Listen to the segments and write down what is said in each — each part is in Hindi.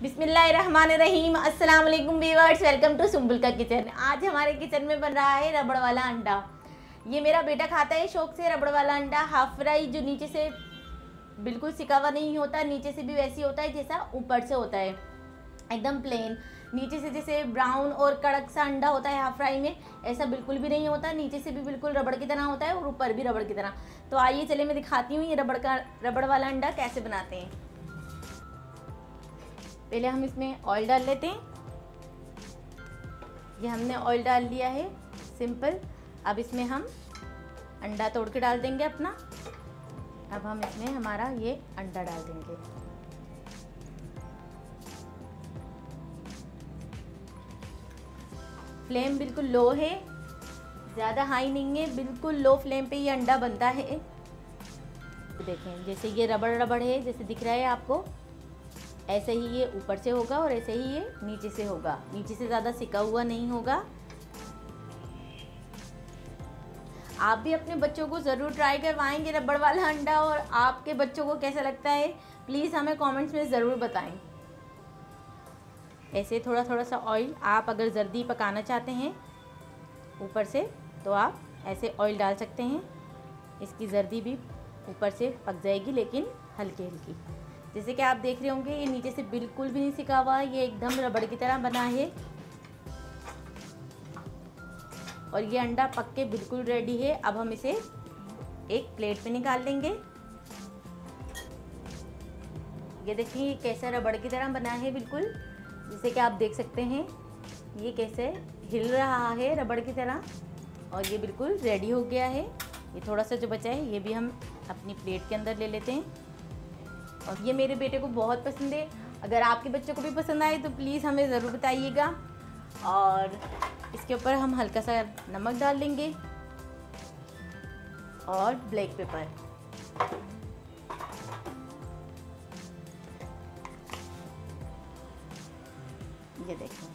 बिस्मिल्लाहिर्रहमानिर्रहीम। अस्सलाम वालेकुम व्यूअर्स, वेलकम टू सुंबुल का किचन। आज हमारे किचन में बन रहा है रबड़ वाला अंडा। ये मेरा बेटा खाता है शौक से रबड़ वाला अंडा। हाफ फ्राई, जो नीचे से बिल्कुल सिका हुआ नहीं होता, नीचे से भी वैसी होता है जैसा ऊपर से होता है, एकदम प्लेन। नीचे से जैसे ब्राउन और कड़क सा अंडा होता है हाफ फ्राई में, ऐसा बिल्कुल भी नहीं होता। नीचे से भी बिल्कुल रबड़ की तरह होता है और ऊपर भी रबड़ की तरह। तो आइए चले मैं दिखाती हूँ ये रबड़ वाला अंडा कैसे बनाते हैं। पहले हम इसमें ऑयल डाल लेते हैं। ये हमने ऑयल डाल लिया है सिंपल। अब इसमें हम अंडा तोड़ के डाल देंगे अपना। अब हम इसमें हमारा ये अंडा डाल देंगे। फ्लेम बिल्कुल लो है, ज़्यादा हाई नहीं है, बिल्कुल लो फ्लेम पे ये अंडा बनता है। देखें जैसे ये रबड़ रबड़ है, जैसे दिख रहा है आपको, ऐसे ही ये ऊपर से होगा और ऐसे ही ये नीचे से होगा। नीचे से ज़्यादा सिका हुआ नहीं होगा। आप भी अपने बच्चों को ज़रूर ट्राई करवाएंगे रबड़ वाला अंडा, और आपके बच्चों को कैसा लगता है प्लीज़ हमें कमेंट्स में ज़रूर बताएं। ऐसे थोड़ा थोड़ा सा ऑयल, आप अगर जल्दी पकाना चाहते हैं ऊपर से तो आप ऐसे ऑयल डाल सकते हैं। इसकी जर्दी भी ऊपर से पक जाएगी, लेकिन हल्की हल्की। जैसे कि आप देख रहे होंगे ये नीचे से बिल्कुल भी नहीं सिका हुआ, ये एकदम रबड़ की तरह बना है। और ये अंडा पक के बिल्कुल रेडी है। अब हम इसे एक प्लेट पे निकाल लेंगे। ये देखिए ये कैसा रबड़ की तरह बना है बिल्कुल, जैसे कि आप देख सकते हैं ये कैसे हिल रहा है रबड़ की तरह। और ये बिल्कुल रेडी हो गया है। ये थोड़ा सा जो बचा है ये भी हम अपनी प्लेट के अंदर ले लेते हैं। और ये मेरे बेटे को बहुत पसंद है। अगर आपके बच्चों को भी पसंद आए तो प्लीज़ हमें ज़रूर बताइएगा। और इसके ऊपर हम हल्का सा नमक डाल लेंगे और ब्लैक पेपर। ये देखें।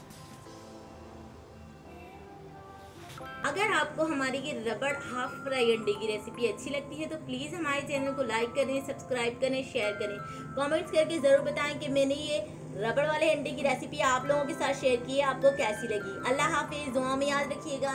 अगर आपको हमारी ये रबड़ हाफ फ्राई अंडे की रेसिपी अच्छी लगती है तो प्लीज़ हमारे चैनल को लाइक करें, सब्सक्राइब करें, शेयर करें, कमेंट्स करके ज़रूर बताएं कि मैंने ये रबड़ वाले अंडे की रेसिपी आप लोगों के साथ शेयर की है, आपको कैसी लगी। अल्लाह हाफिज़, दुआ में याद रखिएगा।